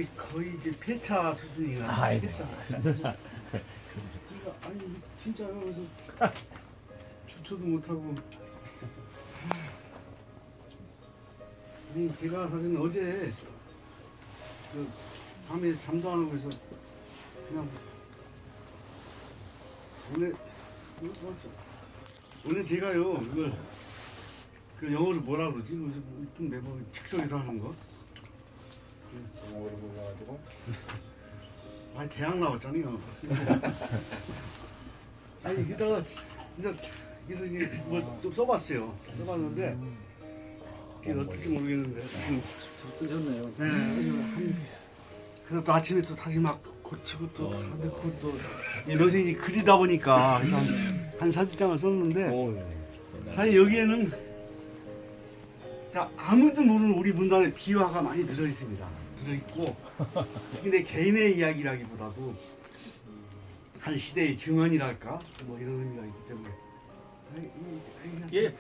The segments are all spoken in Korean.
이게 거의 이제 폐차 수준이야. 폐차. 그러니까 아니 진짜요. 그래서 주초도 못하고. 아니 제가 사실 어제 그 밤에 잠도 안 오고 해서 그냥 원래 제가요 이걸 그 영어로 뭐라 그러지? 어떤 매번 즉석에서 하는 거. 영어로 몰라가지고. 아니 대학 나왔잖아요. 아니 게다가 진짜 그래서 이게 뭐 좀 써봤어요. 써봤는데 이게 어떨지 모르겠는데. 쓰셨네요. 네. 그래서 또 아침에 또 다시 막 고치고 또 넣고 또 선생님이 그리다 보니까 한 30장을 썼는데 사실 여기에는 아무도 모르는 우리 문단의 비화가 많이 들어있습니다. 들어있고 이게 내 개인의 이야기라기보다도 한 시대의 증언이랄까 뭐 이런 의미가 있기 때문에 예.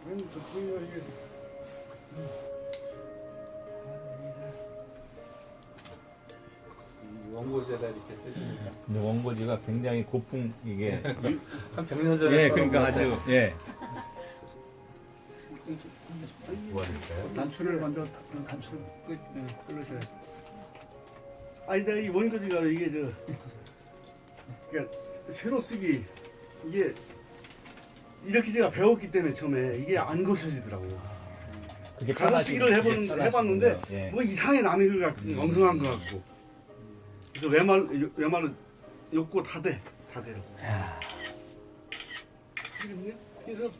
아니 저 소리가 이게 원고지에다 이렇게 쓰시니까 근데 원고지가 굉장히 고풍 이게 한 100년 전에 예 그러니까 아주 예 단추를 먼저 단추를 끌어줘야 돼. 아니 내가 이 원고지가 이게 그러니까 새로 쓰기 이게 이렇게 제가 배웠기 때문에 처음에 이게 안 고쳐지더라고. 그게 가로 쓰기를 해봤는데 예. 뭐 이상하게 남의 글 같은 엉성한 것 같고 그래서 외말로 욕고 다 돼요. 그래서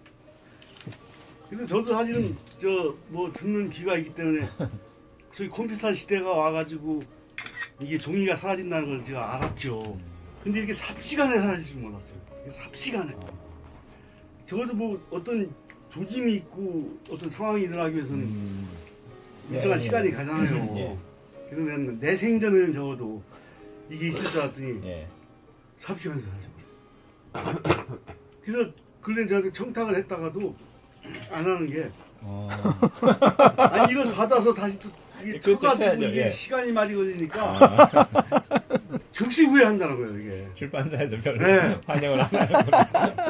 저도 사실은 저 뭐 듣는 귀가 있기 때문에 저희 컴퓨터 시대가 와가지고 이게 종이가 사라진다는 걸 제가 알았죠. 근데 이렇게 삽시간에 사라질 줄 몰랐어요. 삽시간에. 적어도 뭐 어떤 조짐이 있고 어떤 상황이 일어나기 위해서는 일정한 시간이 가잖아요. 예. 그러면 내 생전에는 적어도 이게 있을 줄 알았더니 예. 삽시간에 사라져버려. 그래서 근래 저한테 청탁을 했다가도 안 하는 게 아니 이걸 받아서 다시 또 이게 그렇죠, 쳐가지고 쳐야죠, 이게 예. 시간이 많이 걸리니까 즉시 후회한다는 거예요 이게. 출판사에서 별로 네. 환영을 안 하는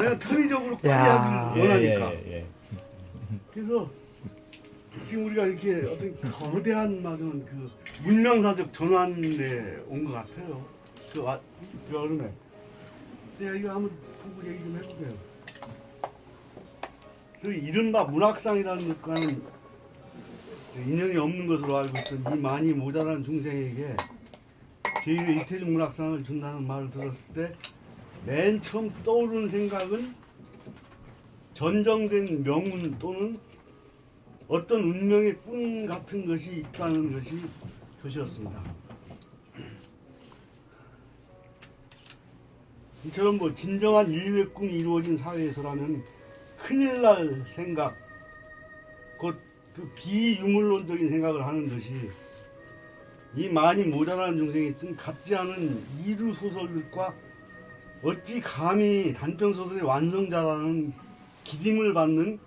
내가 편의적으로 빨리 하기를 원하니까. 그래서 지금 우리가 이렇게 어떤 거대한 맞은 그 문명사적 전환에 온 것 같아요. 그 여름에. 내가 이거 한번 보고 얘기 좀 해보세요. 그 이른바 문학상이라는 것과는 인연이 없는 것으로 알고 있던 이 많이 모자란 중생에게 제1회 이태준 문학상을 준다는 말을 들었을 때 맨 처음 떠오르는 생각은 전정된 명운 또는 어떤 운명의 꿈 같은 것이 있다는 것이 표시였습니다. 이처럼 뭐 진정한 인류의 꿈이 이루어진 사회에서라면 큰일 날 생각, 곧 그 비유물론적인 생각을 하는 것이 이 많이 모자라는 중생이 쓴 같지 않은 이루 소설들과 어찌 감히 단편 소설의 완성자라는 기림을 받는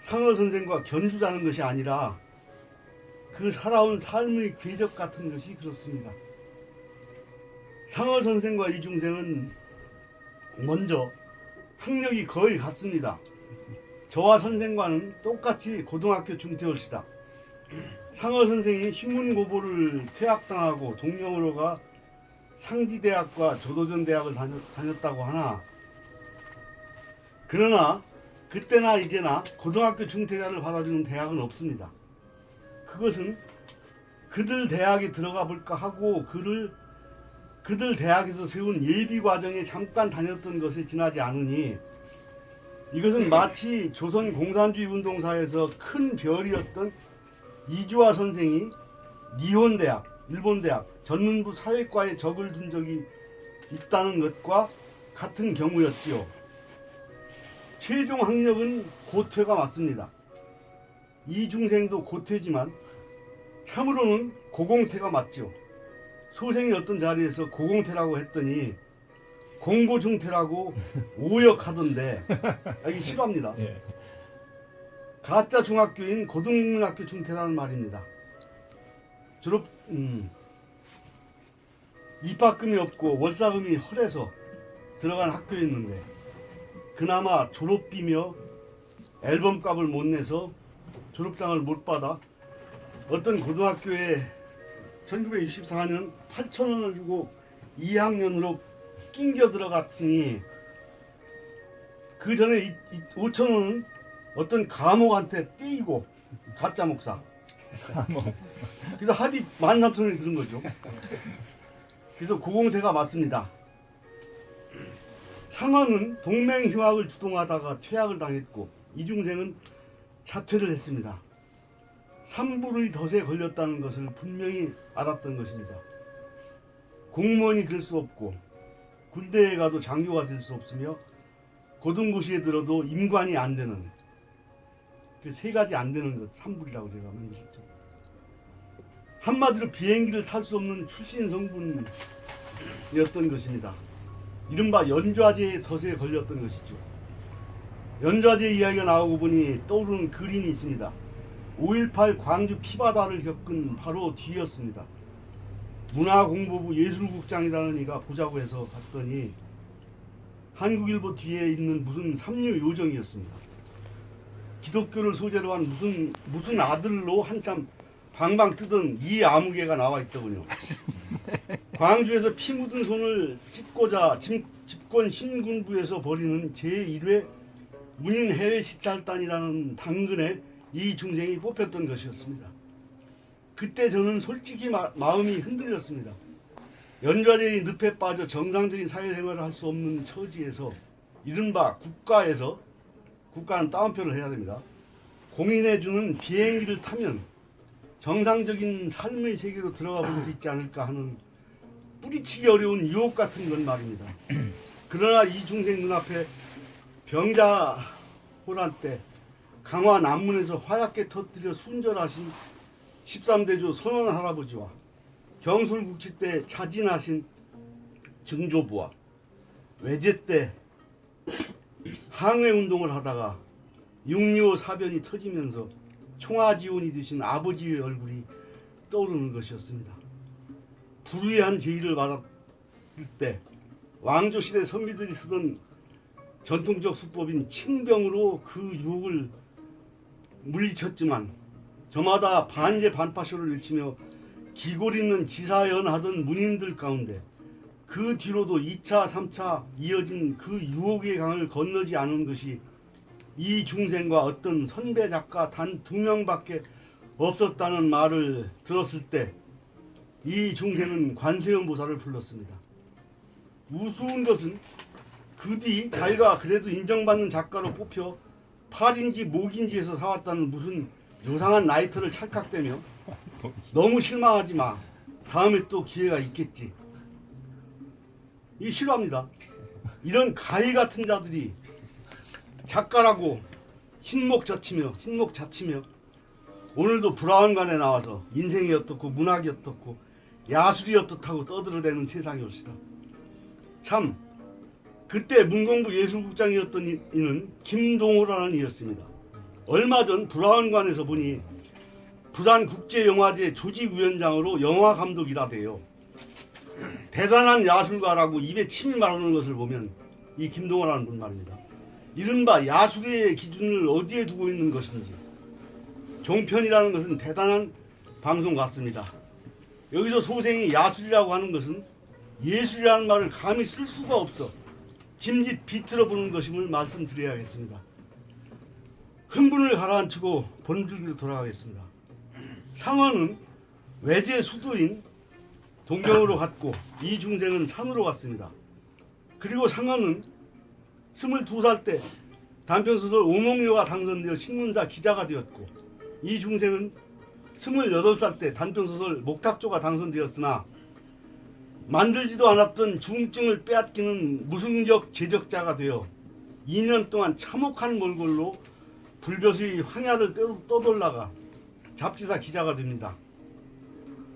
상어 선생과 견주자는 것이 아니라 그 살아온 삶의 궤적 같은 것이 그렇습니다. 상어 선생과 이 중생은 먼저 학력이 거의 같습니다. 저와 선생과는 똑같이 고등학교 중퇴월시다. 상어 선생이 휘문고보를 퇴학당하고 동명으로 가 상지대학과 조도전대학을 다녔다고 하나 그러나 그때나 이제나 고등학교 중퇴자를 받아주는 대학은 없습니다. 그것은 그들 대학에 들어가 볼까 하고 그들 대학에서 세운 예비 과정에 잠깐 다녔던 것에 지나지 않으니 이것은 마치 조선 공산주의 운동사에서 큰 별이었던 이주화 선생이 니혼대학, 일본대학, 전문부 사회과에 적을 둔 적이 있다는 것과 같은 경우였지요. 최종 학력은 고퇴가 맞습니다. 이 중생도 고퇴지만 참으로는 고공퇴가 맞죠. 소생이 어떤 자리에서 고공퇴라고 했더니 공고중퇴라고 오역하던데 이게 싫어합니다. 예. 가짜 중학교인 고등학교 중퇴라는 말입니다. 입학금이 없고 월사금이 헐해서 들어간 학교였는데 그나마 졸업비며 앨범값을 못 내서 졸업장을 못 받아 어떤 고등학교에 1964년 8,000원을 주고 2학년으로 낑겨 들어갔으니 그 전에 5,000원은 어떤 감옥한테 떼이고 가짜 목사. 그래서 합의 13,000원이 들은 거죠. 그래서 고공대가 맞습니다. 상원은 동맹휴학을 주동하다가 퇴학을 당했고 이중생은 자퇴를 했습니다. 산불의 덫에 걸렸다는 것을 분명히 알았던 것입니다. 공무원이 될 수 없고 군대에 가도 장교가 될 수 없으며 고등고시에 들어도 임관이 안 되는 그 세 가지 안 되는 것, 산불이라고 제가 만들었죠. 한마디로 비행기를 탈 수 없는 출신 성분이었던 것입니다. 이른바 연좌제의 덫에 걸렸던 것이죠. 연좌제 이야기가 나오고 보니 떠오르는 그림이 있습니다. 5.18 광주 피바다를 겪은 바로 뒤였습니다. 문화공보부 예술국장이라는 이가 보자고 해서 갔더니 한국일보 뒤에 있는 무슨 삼류 요정이었습니다. 기독교를 소재로 한 무슨 아들로 한참 방방 뜨던 이 아무개가 나와 있더군요. 광주에서 피 묻은 손을 씻고자 집권 신군부에서 벌이는 제1회 문인 해외 시찰단이라는 당근에 이 중생이 뽑혔던 것이었습니다. 그때 저는 솔직히 마음이 흔들렸습니다. 연좌제의 늪에 빠져 정상적인 사회생활을 할 수 없는 처지에서 이른바 국가는 따옴표를 해야 됩니다. 공인해주는 비행기를 타면 정상적인 삶의 세계로 들어가 볼 수 있지 않을까 하는 뿌리치기 어려운 유혹 같은 건 말입니다. 그러나 이 중생 눈앞에 병자호란 때 강화 남문에서 화약계 터뜨려 순절하신 13대조 선원 할아버지와 경술국치 때 자진하신 증조부와 외제 때 항해운동을 하다가 6.25 사변이 터지면서 총아지원이 되신 아버지의 얼굴이 떠오르는 것이었습니다. 불의한 제의를 받았을 때 왕조시대 선비들이 쓰던 전통적 수법인 칭병으로 그 유혹을 물리쳤지만 저마다 반제 반파쇼를 외치며 기골 있는 지사연하던 문인들 가운데 그 뒤로도 2차, 3차 이어진 그 유혹의 강을 건너지 않은 것이 이 중생과 어떤 선배 작가 단 2명밖에 없었다는 말을 들었을 때 이 중생은 관세음보살을 불렀습니다. 우스운 것은 그 뒤 자기가 그래도 인정받는 작가로 뽑혀 팔인지 목인지에서 사왔다는 무슨 요상한 나이트를 찰칵대며 너무 실망하지 마. 다음에 또 기회가 있겠지. 이 싫어합니다. 이런 가히 같은 자들이 작가라고 흰목 자치며 오늘도 브라운관에 나와서 인생이 어떻고 문학이 어떻고 야술이 어떻다고 떠들어대는 세상이 옵시다. 참 그때 문공부 예술국장이었던 이는 김동호라는 이였습니다. 얼마 전 브라운관에서 보니 부산국제영화제 조직위원장으로 영화감독이라대요. 대단한 야술가라고 입에 침이 마르는 것을 보면 이 김동호라는 분 말입니다. 이른바 야술의 기준을 어디에 두고 있는 것인지. 종편이라는 것은 대단한 방송 같습니다. 여기서 소생이 야술이라고 하는 것은 예술이라는 말을 감히 쓸 수가 없어 짐짓 비틀어 보는 것임을 말씀드려야겠습니다. 흥분을 가라앉히고 본줄기로 돌아가겠습니다. 상어는 외제 수도인 동경으로 갔고 이 중생은 산으로 갔습니다. 그리고 상어는 22살 때 단편소설 오목료가 당선되어 신문사 기자가 되었고 이 중생은 28살 때 단편소설 목탁조가 당선되었으나 만들지도 않았던 중증을 빼앗기는 무승적 제적자가 되어 2년 동안 참혹한 몰골로 불볕의 황야를 떠돌다가 잡지사 기자가 됩니다.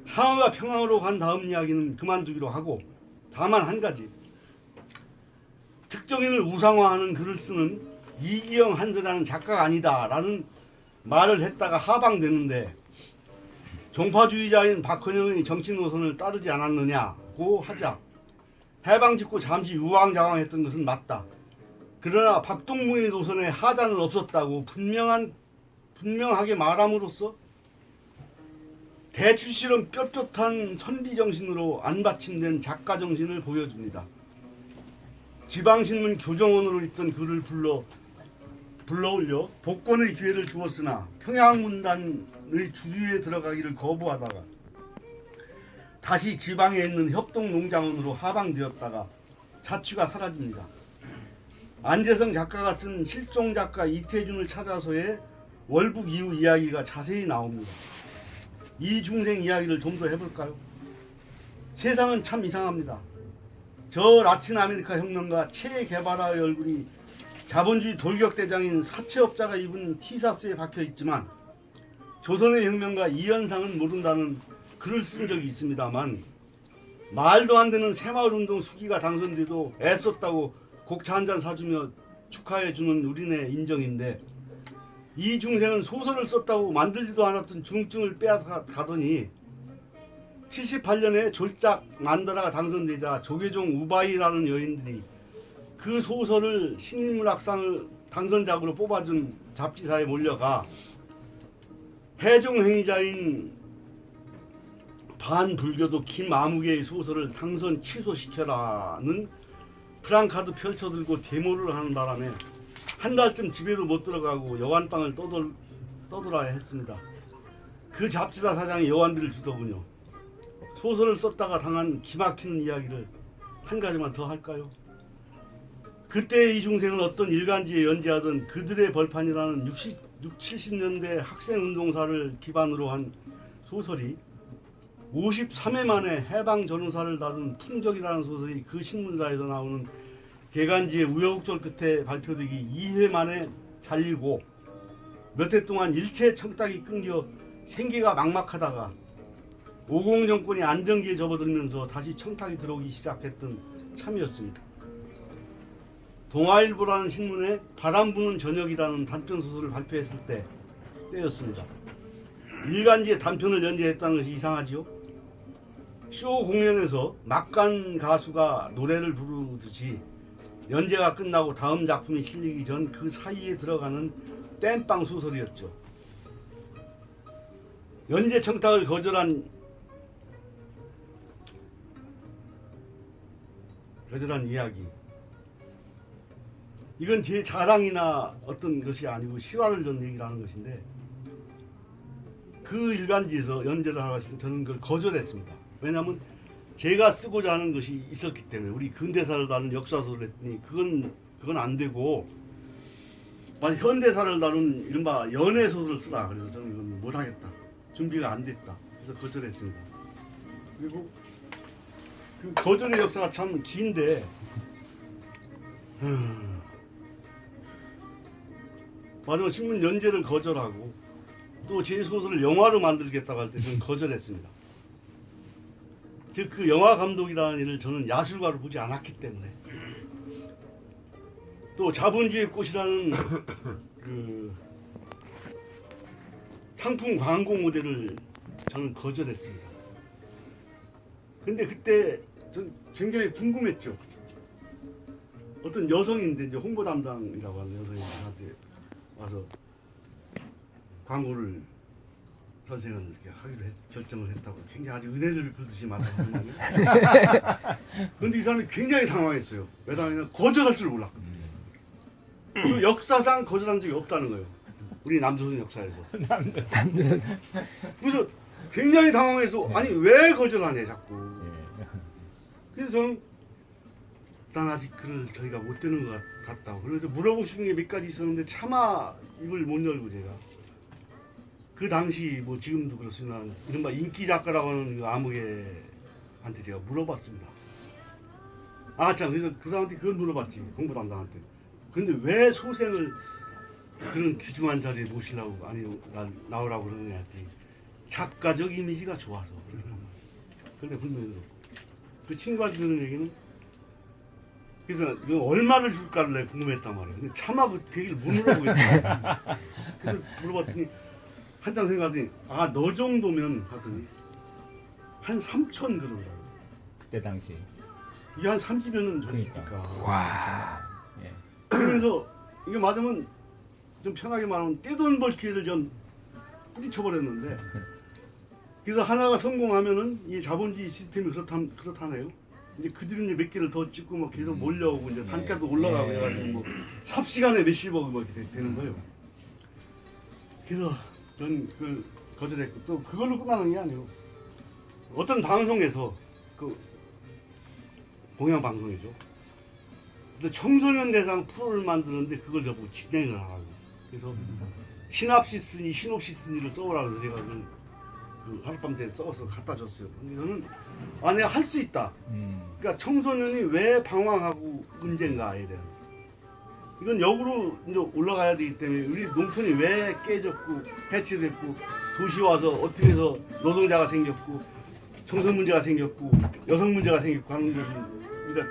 상어가 평양으로 간 다음 이야기는 그만두기로 하고 다만 한 가지 특정인을 우상화하는 글을 쓰는 이기영 한서라는 작가가 아니다 라는 말을 했다가 하방되는데 종파주의자인 박헌영의 정치 노선을 따르지 않았느냐고 하자 해방 직후 잠시 우왕좌왕했던 것은 맞다. 그러나 박동무의 노선에 하자는 없었다고 분명하게 말함으로써 대추실은 뼛뼛한 선비정신으로 안받침된 작가정신을 보여줍니다. 지방신문 교정원으로 있던 그를 불러올려 복권의 기회를 주었으나 평양문단의 주류에 들어가기를 거부하다가 다시 지방에 있는 협동농장원으로 하방되었다가 자취가 사라집니다. 안재성 작가가 쓴 실종작가 이태준을 찾아서의 월북 이후 이야기가 자세히 나옵니다. 이 중생 이야기를 좀 더 해볼까요? 세상은 참 이상합니다. 저 라틴 아메리카 혁명가 체 게바라의 얼굴이 자본주의 돌격대장인 사채업자가 입은 티셔츠에 박혀 있지만 조선의 혁명가 이현상은 모른다는 글을 쓴 적이 있습니다만 말도 안 되는 새마을운동 수기가 당선돼도 애썼다고 곡차 한 잔 사주며 축하해주는 우리네 인정인데 이 중생은 소설을 썼다고 만들지도 않았던 중증을 빼앗가더니 78년에 졸작 만다라가 당선되자 조계종 우바이라는 여인들이 그 소설을 신인문학상을 당선작으로 뽑아준 잡지사에 몰려가 해종행위자인 반불교도 김아무개의 소설을 당선 취소시켜라는 프랑카드 펼쳐들고 데모를 하는 바람에 한 달쯤 집에도 못 들어가고 여관방을 떠돌아야 했습니다. 그 잡지사 사장이 여관비를 주더군요. 소설을 썼다가 당한 기막히는 이야기를 한 가지만 더 할까요? 그때 이 중생은 어떤 일간지에 연재하던 그들의 벌판이라는 60, 70년대 학생운동사를 기반으로 한 소설이 53회 만에 해방 전후사를 다룬 풍적이라는 소설이 그 신문사에서 나오는 개간지의 우여곡절 끝에 발표되기 2회 만에 잘리고 몇 해 동안 일체 청탁이 끊겨 생계가 막막하다가 50 정권이 안정기에 접어들면서 다시 청탁이 들어오기 시작했던 참이었습니다. 동아일보라는 신문에 바람 부는 저녁이라는 단편소설을 발표했을 때였습니다. 일간지에 단편을 연재했다는 것이 이상하지요? 쇼 공연에서 막간 가수가 노래를 부르듯이 연재가 끝나고 다음 작품이 실리기 전 그 사이에 들어가는 땜빵 소설이었죠. 연재 청탁을 거절한 이야기. 이건 제 자랑이나 어떤 것이 아니고 실화를 전 얘기를 하는 것인데 그 일간지에서 연재를 하고 있을 때 저는 그걸 거절했습니다. 왜냐하면 제가 쓰고자 하는 것이 있었기 때문에 우리 근대사를 다룬 역사소설을 했더니 그건 안 되고 현대사를 다룬 이른바 연애소설을 쓰라. 그래서 저는 이건 못하겠다. 준비가 안 됐다. 그래서 거절했습니다. 그리고 그 거절의 역사가 참 긴데 마지막 신문 연재를 거절하고 또 제 소설을 영화로 만들겠다고 할 때 저는 거절했습니다. 즉 그 영화 감독이라는 일을 저는 야술가로 보지 않았기 때문에 또 자본주의 꽃이라는 그 상품 광고 모델을 저는 거절했습니다. 근데 그때 전 굉장히 궁금했죠. 어떤 여성인데 이제 홍보 담당이라고 하는 여성이 저한테 와서 광고를 선생을 이렇게 하기로 결정을 했다고 굉장히 아주 은혜를 긁듯이 말하는 근데 이 사람이 굉장히 당황했어요. 왜 당황했냐? 거절할 줄 몰랐거든요. 그 역사상 거절한 적이 없다는 거예요. 우리 남조선 역사에서. 그래서 굉장히 당황해서 아니 왜 거절하냐 자꾸. 그래서 저는 난 아직 글을 저희가 못 되는 것 같다고. 그래서 물어보고 싶은 게 몇 가지 있었는데 차마 입을 못 열고 제가 그 당시 뭐 지금도 그렇습니다. 이른바 인기 작가라고 하는 그 아무개한테 제가 물어봤습니다. 아 참 그래서 그 사람한테 그걸 물어봤지 홍보 담당한테. 근데 왜 소생을 그런 귀중한 자리에 모시려고 아니 나오라고 그러느냐 했더니 작가적 이미지가 좋아서 그러더란 말이에요. 근데 분명히 그 친구한테 들은 얘기는 그래서 이거 얼마를 줄까를 내가 궁금했단 말이야. 근데 차마 그 얘기를 못 물어보겠다. 그래서 물어봤더니 한참 생각하더니 아 너 정도면 하더니 한 3천 그러더라고. 그때 당시. 이게 한 30여 년 그러니까. 전이니까. 와. 예. 그러면서 이게 맞으면 좀 편하게 말하면 떼돈 벌 기회를 좀 뿌리쳐버렸는데 그래서 하나가 성공하면은 이 자본주의 시스템이 그렇다네요. 이제 그 뒤로 이제 몇 개를 더 찍고 막 계속 몰려오고 이제 단가도 올라가고 해가지고 뭐 삽시간에 몇십억 막 이렇게 되는 거예요. 그래서 전 그걸 거절했고 또 그걸로 끝나는 게 아니에요. 어떤 방송에서 그 공영 방송이죠. 근데 청소년 대상 프로를 만드는데 그걸 저보고 진행을 하라고. 그래서 시놉시스니를 써오라고 해서 제가 그 하룻밤새 써서 갖다 줬어요. 근데 저는 아 내가 할 수 있다. 그러니까 청소년이 왜 방황하고 문제인가에 대한 이건 역으로 이제 올라가야 되기 때문에 우리 농촌이 왜 깨졌고 해체됐고 도시 와서 어떻게 해서 노동자가 생겼고 청소년 문제가 생겼고 여성 문제가 생겼고 하는 것을 우리가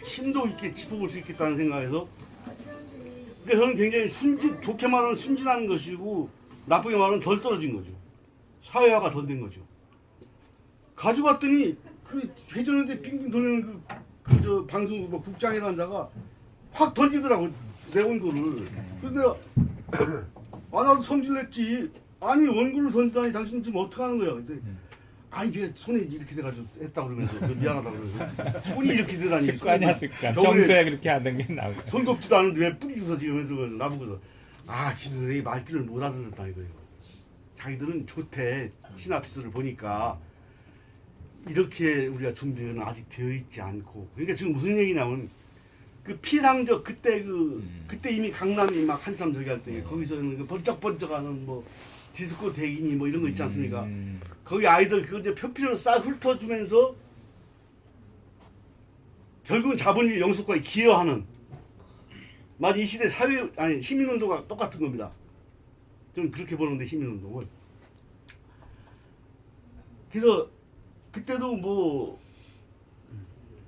심도 있게 짚어볼 수 있겠다는 생각에서 그러니까 저는 굉장히 좋게 말하면 순진한 것이고 나쁘게 말하면 덜 떨어진 거죠. 사회화가 덜 된 거죠. 가져갔더니 그 회전인데 빙빙 돌리는 저 방송 뭐 국장이라는 자가 확 던지더라고 내 원고를. 근데 내가 아 나도 성질냈지. 아니 원고를 던지다니 당신 지금 어떻게 하는 거야? 근데 아 이게 손이 이렇게 돼가지고 했다 그러면서 미안하다 그러면서 손이 이렇게 되다니. 습관이야 습관. 겨울에 평소에 그렇게 하는 게 나오고. 손 꼽지도 않은데 왜 뿌리고서 지금 해서 나보고서 아 김 선생이 말귀를 못 알아듣는다 이거예요. 자기들은 좋대 시놉시스를 보니까 이렇게 우리가 준비는 아직 되어 있지 않고 그러니까 지금 무슨 얘기냐면 그 피상적 그때 그때 이미 강남이 막 한참 저기 할 때 거기서는 그 번쩍번쩍하는 뭐 디스코 대기니 뭐 이런 거 있지 않습니까? 거기 아이들 그거 이제 표피로 싹 훑어주면서 결국은 자본주의 영속과에 기여하는 맞아 이 시대 사회 아니 시민운동과 똑같은 겁니다. 저는 그렇게 보는데 시민운동을 그래서 그때도 뭐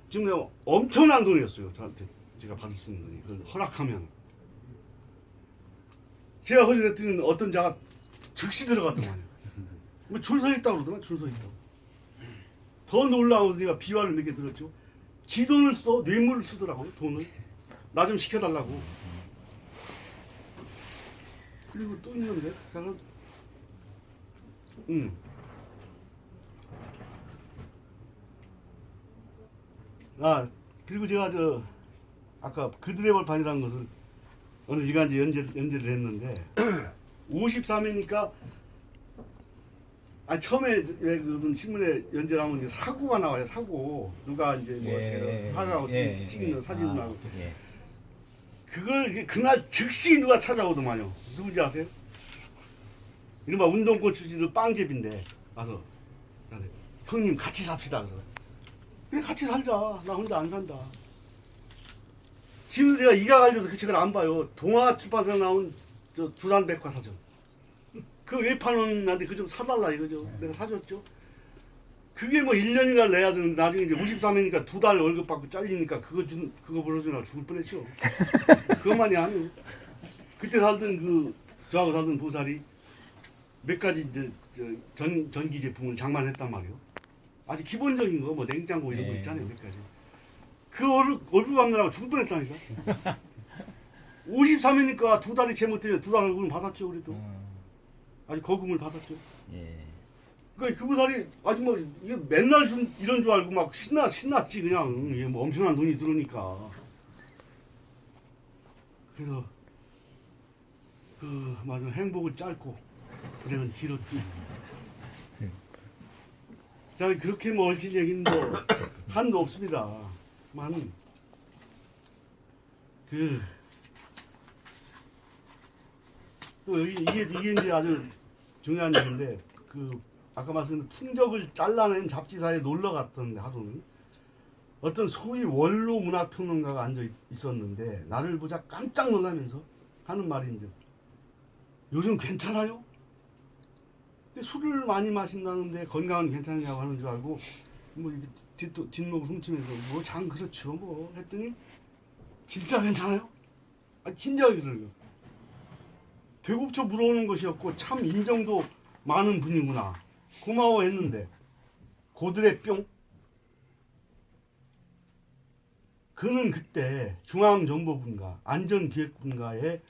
지금 내가 엄청난 돈이었어요. 저한테 제가 받을 수 있는 돈이 그걸 허락하면 제가 허락했더니 어떤 자가 즉시 들어가더만요. 뭐 줄 서 있다고 그러더만 줄 서 있다고. 더 놀라워서 제가 비화를 몇 개 들었죠. 지 돈을 써 뇌물을 쓰더라고요. 돈을 나 좀 시켜달라고. 그리고 또 있는데 제가 아 그리고 제가 저 아까 그들의 벌판이라는 것을 어느 일간지 연재를 했는데 53회니까 아 처음에 왜 그분 신문에 연재를 하면 이제 사고가 나와요. 사고 누가 이제 뭐 화가하고 찍는 사진 나고 그걸 그날 즉시 누가 찾아오더만요. 누군지 아세요? 이른바 운동고추지도 빵집인데 와서 형님 같이 삽시다. 그래 같이 살자. 나 혼자 안 산다. 지금 제가 이가 갈려서 그 책을 안 봐요. 동아출판사에 나온 저 두산백과사전. 그 외판원한테 그 좀 사달라 이거죠. 내가 사줬죠. 그게 뭐 1년인가 내야 되는데 나중에 이제 53회니까 2달 월급 받고 잘리니까 그거 불러주느라 죽을 뻔했죠. 그것만이 아니에요. 그때 살던 저하고 살던 보살이 몇 가지 이제 전기 제품을 장만했단 말이에요. 아주 기본적인 거 뭐 냉장고 이런 거 있잖아요. 몇 가지. 그 월급 갚느라고 죽을 뻔했다니까. 53회니까 2달이 채 못되면 2달 월급을 받았죠. 우리도. 아주 거금을 받았죠. 그러니까 그 보살이 아주 뭐 이게 맨날 이런 줄 알고 막 신났지 그냥 이게 뭐 엄청난 돈이 들어오니까. 그래서 맞아 행복을 짧고 불행은 길었지. 자 그렇게 뭐 얽힌 얘기는 뭐 한도 없습니다만 또 여기 이게 이제 아주 중요한 얘기인데 아까 말씀드린 풍적을 잘라낸 잡지사에 놀러 갔던 하루는 어떤 소위 원로 문학평론가가 앉아 있었는데 나를 보자 깜짝 놀라면서 하는 말이 이제 요즘 괜찮아요? 술을 많이 마신다는데 건강은 괜찮냐고 하는 줄 알고 뭐 이렇게 뒷목을 훔치면서 뭐 장 그렇죠 뭐 했더니 진짜 괜찮아요? 아 진짜 그래요. 되곱쳐 물어오는 것이었고 참 인정도 많은 분이구나 고마워했는데 고들의 뿅. 그는 그때 중앙정보분과 안전기획분과의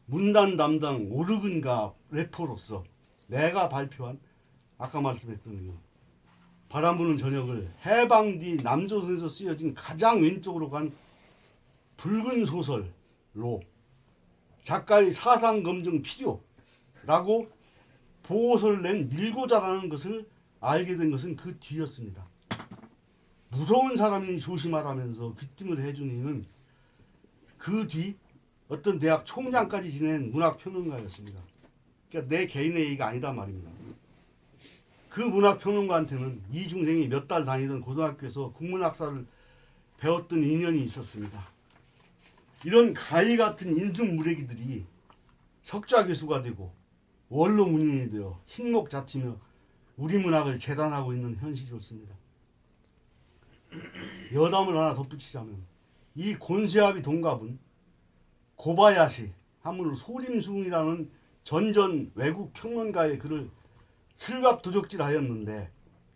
문단 담당 오르근가 래퍼로서 내가 발표한 아까 말씀했던 그 바람 부는 저녁을 해방 뒤 남조선에서 쓰여진 가장 왼쪽으로 간 붉은 소설로 작가의 사상 검증 필요라고 보고서를 낸 밀고자라는 것을 알게 된 것은 그 뒤였습니다. 무서운 사람이 조심하라면서 귀띔을 해준 이는 그 뒤 어떤 대학 총장까지 지낸 문학평론가였습니다. 그러니까 내 개인의 얘기가 아니다 말입니다. 그 문학평론가한테는 이 중생이 몇 달 다니던 고등학교에서 국문학사를 배웠던 인연이 있었습니다. 이런 가히 같은 인순무래기들이 석좌 교수가 되고 원로 문인이 되어 흰목 자치며 우리 문학을 재단하고 있는 현실이었습니다. 여담을 하나 덧붙이자면 이 곤세아비 동갑은 고바야시 한문으로 소림숭이라는 전전 외국 평론가의 글을 슬갑도적질하였는데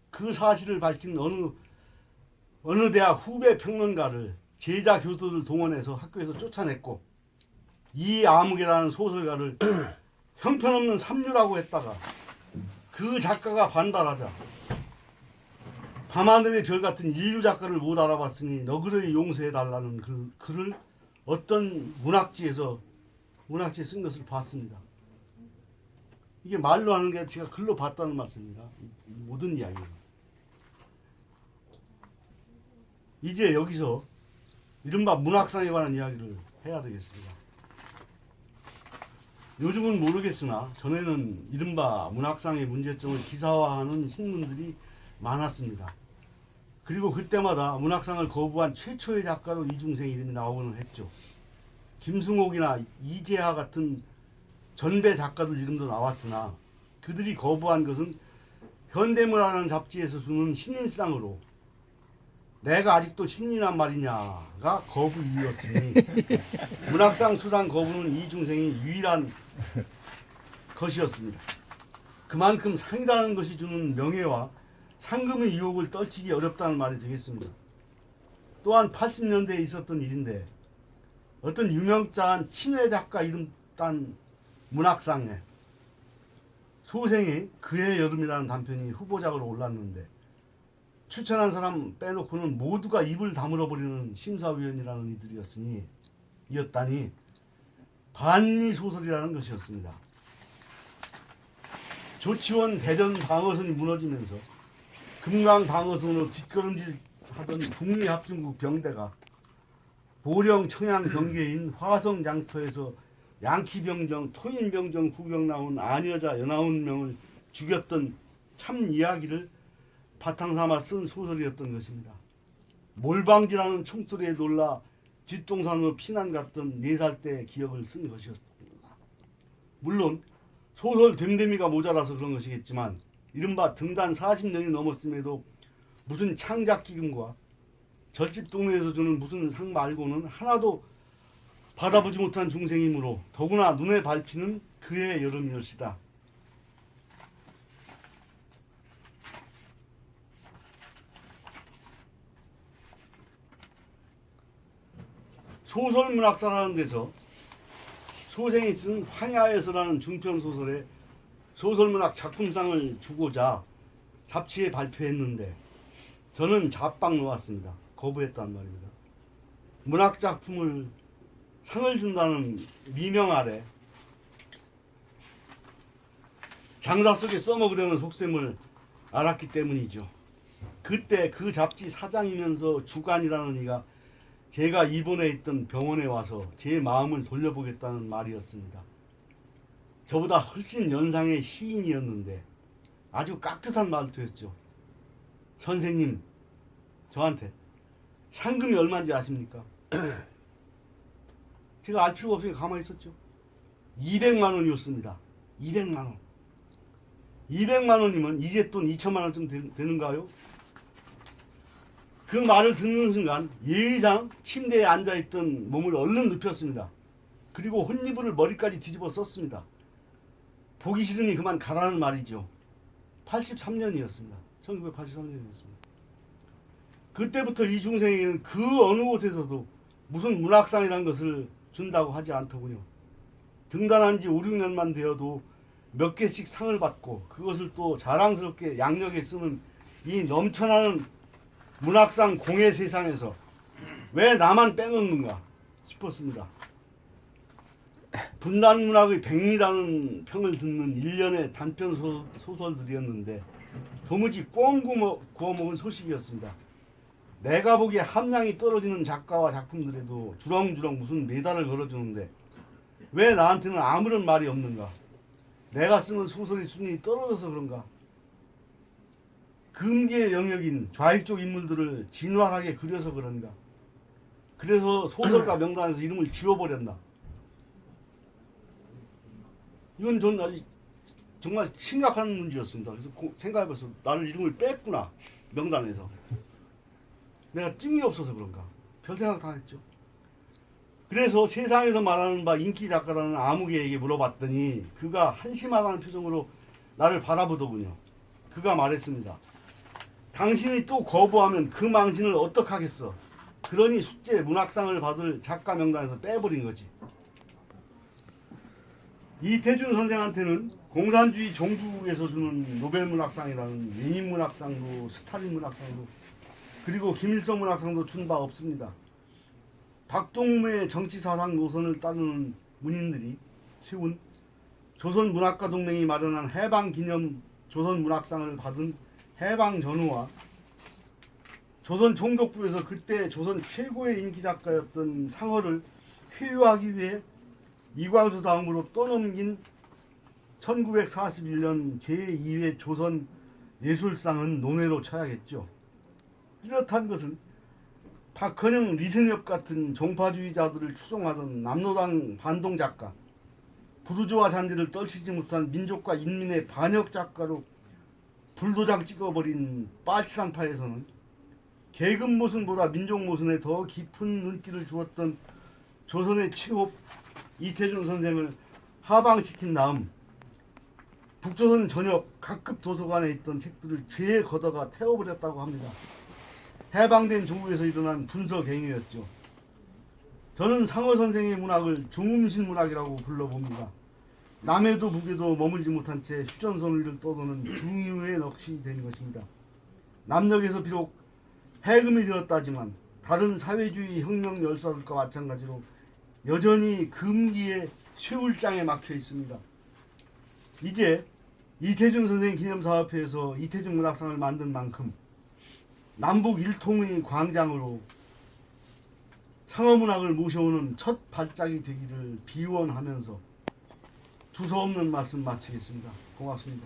그 사실을 밝힌 어느 대학 후배 평론가를 제자 교수들 동원해서 학교에서 쫓아냈고 이 아무개라는 소설가를 형편없는 삼류라고 했다가 그 작가가 반발하자 밤하늘의 별 같은 인류 작가를 못 알아봤으니 너그러이 용서해달라는 그 글을 어떤 문학지에 쓴 것을 봤습니다. 이게 말로 하는 게 제가 글로 봤다는 말씀입니다. 모든 이야기는. 이제 여기서 이른바 문학상에 관한 이야기를 해야 되겠습니다. 요즘은 모르겠으나 전에는 이른바 문학상의 문제점을 기사화하는 신문들이 많았습니다. 그리고 그때마다 문학상을 거부한 최초의 작가로 이중생 이름이 나오곤 했죠. 김승옥이나 이재하 같은 전배 작가들 이름도 나왔으나 그들이 거부한 것은 현대문화라는 잡지에서 주는 신인상으로 내가 아직도 신이란 말이냐가 거부 이유였으니 문학상 수상 거부는 이중생이 유일한 것이었습니다. 그만큼 상이라는 것이 주는 명예와 상금의 유혹을 떨치기 어렵다는 말이 되겠습니다. 또한 80년대에 있었던 일인데 어떤 유명자한 친회 작가 이름 딴 문학상에 소생의 그의 여름이라는 단편이 후보작으로 올랐는데 추천한 사람 빼놓고는 모두가 입을 다물어버리는 심사위원이라는 이었다니 반미 소설이라는 것이었습니다. 조치원 대전 방어선이 무너지면서 금강 방어선으로 뒷걸음질하던 국리합중국 병대가 보령 청양 경계인 화성 장터에서 양키병정, 토인병정 구경 나온 아녀자 19명을 죽였던 참 이야기를 바탕 삼아 쓴 소설이었던 것입니다. 몰방지라는 총소리에 놀라 뒷동산으로 피난 갔던 4살 때 기억을 쓴 것이었습니다. 물론 소설 됨됨이가 모자라서 그런 것이겠지만 이른바 등단 40년이 넘었음에도 무슨 창작기금과 절집 동네에서 주는 무슨 상 말고는 하나도 받아보지 못한 중생이므로 더구나 눈에 밟히는 그의 여름이었시다. 소설문학사라는 데서 소생이 쓴 황야에서라는 중편소설에 소설문학 작품상을 주고자 잡지에 발표했는데 저는 잡박 놓았습니다. 거부했단 말입니다. 문학작품을 상을 준다는 미명 아래 장사 속에 써먹으려는 속셈을 알았기 때문이죠. 그때 그 잡지 사장이면서 주관이라는 이가 제가 입원해 있던 병원에 와서 제 마음을 돌려보겠다는 말이었습니다. 저보다 훨씬 연상의 시인이었는데 아주 깍듯한 말투였죠. 선생님, 저한테 상금이 얼마인지 아십니까? 제가 알 필요가 없으니까 가만히 있었죠. 200만 원이었습니다. 200만 원. 200만 원이면 이제 돈 2천만 원쯤 되는가요? 그 말을 듣는 순간 예의상 침대에 앉아있던 몸을 얼른 눕혔습니다. 그리고 혼이불을 머리까지 뒤집어 썼습니다. 보기 싫으니 그만 가라는 말이죠. 83년이었습니다. 1983년이었습니다. 그때부터 이 중생에게는 그 어느 곳에서도 무슨 문학상이라는 것을 준다고 하지 않더군요. 등단한 지 5, 6년만 되어도 몇 개씩 상을 받고 그것을 또 자랑스럽게 양력에 쓰는 이 넘쳐나는 문학상 공의 세상에서 왜 나만 빼놓는가 싶었습니다. 분단문학의 백미라는 평을 듣는 일련의 단편 소설들이었는데 도무지 꽁 구워먹은 소식이었습니다. 내가 보기에 함량이 떨어지는 작가와 작품들에도 주렁주렁 무슨 메달을 걸어주는데 왜 나한테는 아무런 말이 없는가? 내가 쓰는 소설의 수준이 떨어져서 그런가? 금기의 영역인 좌익적 인물들을 진화하게 그려서 그런가? 그래서 소설가 명단에서 이름을 지워버렸나? 이건 전 아직 정말 심각한 문제였습니다. 그래서 생각해봐서 나를 이름을 뺐구나 명단에서. 내가 찡이 없어서 그런가? 별 생각 다 했죠. 그래서 세상에서 말하는 바 인기 작가라는 아무개에게 물어봤더니 그가 한심하다는 표정으로 나를 바라보더군요. 그가 말했습니다. 당신이 또 거부하면 그 망신을 어떡하겠어. 그러니 숙제 문학상을 받을 작가 명단에서 빼버린 거지. 이태준 선생한테는 공산주의 종주국에서 주는 노벨문학상이라는 레닌문학상도 스탈린문학상도 그리고 김일성 문학상도 준 바 없습니다. 박동무의 정치사상 노선을 따르는 문인들이 세운 조선문학가동맹이 마련한 해방기념 조선문학상을 받은 해방전후와 조선총독부에서 그때 조선 최고의 인기작가였던 상어를 회유하기 위해 이광수 다음으로 떠넘긴 1941년 제2회 조선 예술상은 논외로 쳐야겠죠. 뚜렷한 것은 박헌영, 리승엽 같은 종파주의자들을 추종하던 남로당 반동작가, 부르주아 잔재를 떨치지 못한 민족과 인민의 반역 작가로 불도장 찍어버린 빨치산파에서는 계급 모순보다 민족 모순에 더 깊은 눈길을 주었던 조선의 최호 이태준 선생을 하방시킨 다음 북조선 전역 각급 도서관에 있던 책들을 죄에 걷어가 태워버렸다고 합니다. 해방된 조국에서 일어난 분서갱이였죠. 저는 상어 선생의 문학을 중음신 문학이라고 불러봅니다. 남에도 북에도 머물지 못한 채 휴전선을 떠도는 중유의 넋이 된 것입니다. 남녘에서 비록 해금이 되었다지만 다른 사회주의 혁명 열사들과 마찬가지로 여전히 금기의 쇠울장에 막혀 있습니다. 이제 이태준 선생 기념사업회에서 이태준 문학상을 만든 만큼 남북 일통의 광장으로 상어문학을 모셔오는 첫 발짝이 되기를 비원하면서 두서없는 말씀 마치겠습니다. 고맙습니다.